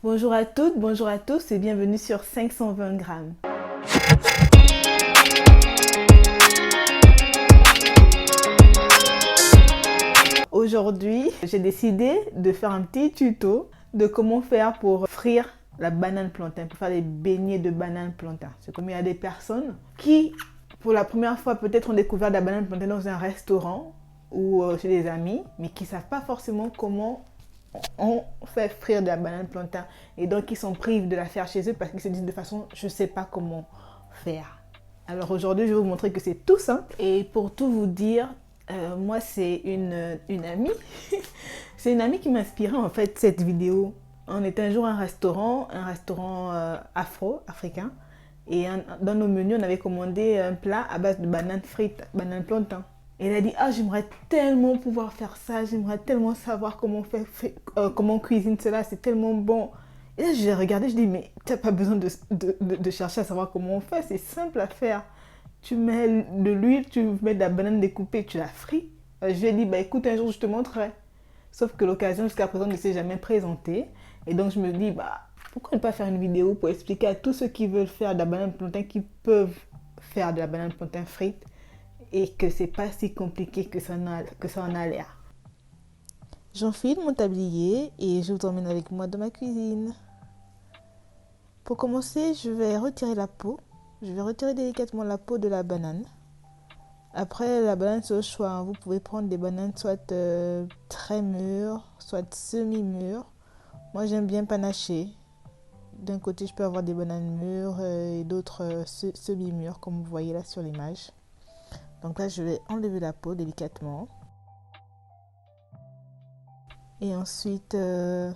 Bonjour à toutes, bonjour à tous et bienvenue sur 520 grammes. Aujourd'hui, j'ai décidé de faire un petit tuto de comment faire pour frire la banane plantain, pour faire des beignets de banane plantain. C'est comme il y a des personnes qui, pour la première fois, peut-être ont découvert la banane plantain dans un restaurant ou chez des amis, mais qui ne savent pas forcément comment on fait frire de la banane plantain et donc ils sont privés de la faire chez eux parce qu'ils se disent de toute façon je ne sais pas comment faire. Alors aujourd'hui je vais vous montrer que c'est tout simple et pour tout vous dire, moi c'est une amie c'est une amie qui m'a inspiré en fait cette vidéo. On était un jour à un restaurant africain et dans nos menus on avait commandé un plat à base de bananes frites, banane plantain. Et elle a dit, ah j'aimerais tellement pouvoir faire ça, j'aimerais tellement savoir comment comment on cuisine cela, c'est tellement bon. Et là j'ai regardé, je dis, mais tu n'as pas besoin de chercher à savoir comment on fait, c'est simple à faire. Tu mets de l'huile, tu mets de la banane découpée, tu la frites. Je lui ai dit, bah écoute, un jour je te montrerai. Sauf que l'occasion jusqu'à présent ne s'est jamais présentée. Et donc je me dis, bah pourquoi ne pas faire une vidéo pour expliquer à tous ceux qui veulent faire de la banane plantain, qui peuvent faire de la banane plantain frite, et que c'est pas si compliqué que ça en a l'air. J'enfile mon tablier et je vous emmène avec moi dans ma cuisine. Pour commencer, je vais retirer la peau. Je vais retirer délicatement la peau de la banane. Après, la banane, c'est au choix. Vous pouvez prendre des bananes soit très mûres, soit semi-mûres. Moi, j'aime bien panacher. D'un côté, je peux avoir des bananes mûres et d'autres semi-mûres, comme vous voyez là sur l'image. Donc là, je vais enlever la peau délicatement. Et ensuite, une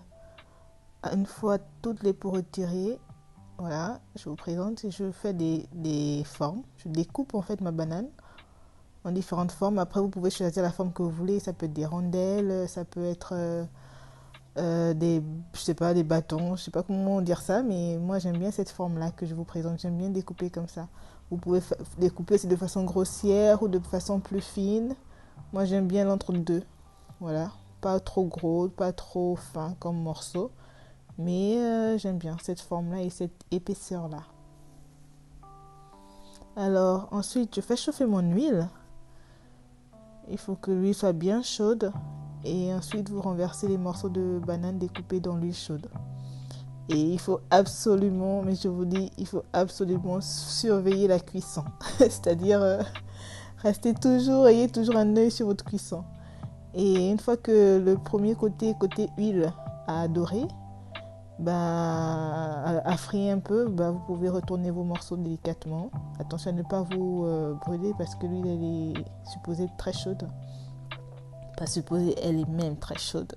fois toutes les peaux retirées, voilà, je vous présente et je fais des formes. Je découpe en fait ma banane en différentes formes. Après, vous pouvez choisir la forme que vous voulez. Ça peut être des rondelles, ça peut être je sais pas, des bâtons. Je sais pas comment dire ça, mais moi j'aime bien cette forme-là que je vous présente. J'aime bien découper comme ça. Vous pouvez découper aussi de façon grossière ou de façon plus fine. Moi j'aime bien l'entre-deux. Voilà, pas trop gros, pas trop fin comme morceau. Mais j'aime bien cette forme-là et cette épaisseur-là. Alors ensuite, je fais chauffer mon huile. Il faut que l'huile soit bien chaude. Et ensuite, vous renversez les morceaux de banane découpés dans l'huile chaude. Et il faut absolument, mais je vous dis, il faut absolument surveiller la cuisson. C'est-à-dire, ayez toujours un œil sur votre cuisson. Et une fois que le premier côté huile a doré, a frit un peu, vous pouvez retourner vos morceaux délicatement. Attention à ne pas vous brûler parce que l'huile elle est supposée être très chaude. Pas supposée, elle est même très chaude.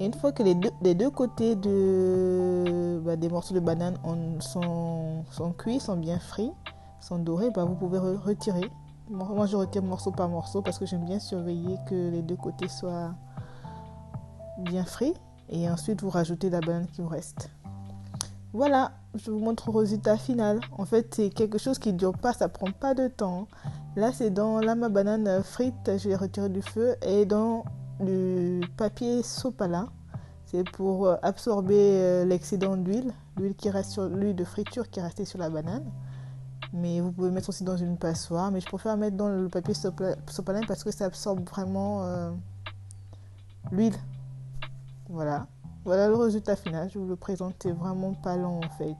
Et une fois que les deux côtés des morceaux de banane sont cuits, sont bien frits, sont dorés, vous pouvez retirer. Moi, je retire morceau par morceau parce que j'aime bien surveiller que les deux côtés soient bien frits. Et ensuite, vous rajoutez la banane qui vous reste. Voilà, je vous montre le résultat final. En fait, c'est quelque chose qui ne dure pas, ça ne prend pas de temps. Là, ma banane frite, je l'ai retirée du feu. Et dans du papier sopalin, c'est pour absorber l'excédent d'huile, l'huile de friture qui est restée sur la banane. Mais vous pouvez mettre aussi dans une passoire. Mais je préfère mettre dans le papier sopalin parce que ça absorbe vraiment l'huile. Voilà le résultat final. Je vous le présente, c'est vraiment pas long en fait.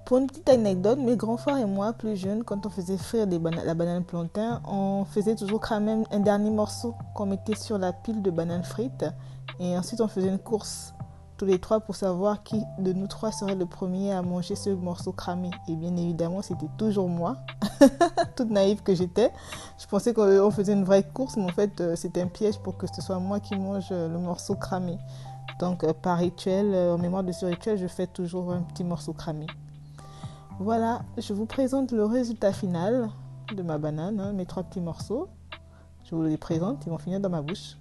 Pour une petite anecdote, mes grands frères et moi, plus jeunes, quand on faisait frire la banane plantain, on faisait toujours cramer un dernier morceau qu'on mettait sur la pile de bananes frites. Et ensuite, on faisait une course tous les trois pour savoir qui de nous trois serait le premier à manger ce morceau cramé. Et bien évidemment, c'était toujours moi, toute naïve que j'étais. Je pensais qu'on faisait une vraie course, mais en fait, c'était un piège pour que ce soit moi qui mange le morceau cramé. Donc, par rituel, en mémoire de ce rituel, je fais toujours un petit morceau cramé. Voilà, je vous présente le résultat final de ma banane, mes 3 petits morceaux. Je vous les présente, ils vont finir dans ma bouche.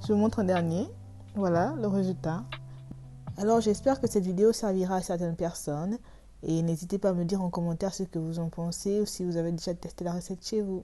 Je vous montre un dernier. Voilà le résultat. Alors j'espère que cette vidéo servira à certaines personnes. Et n'hésitez pas à me dire en commentaire ce que vous en pensez ou si vous avez déjà testé la recette chez vous.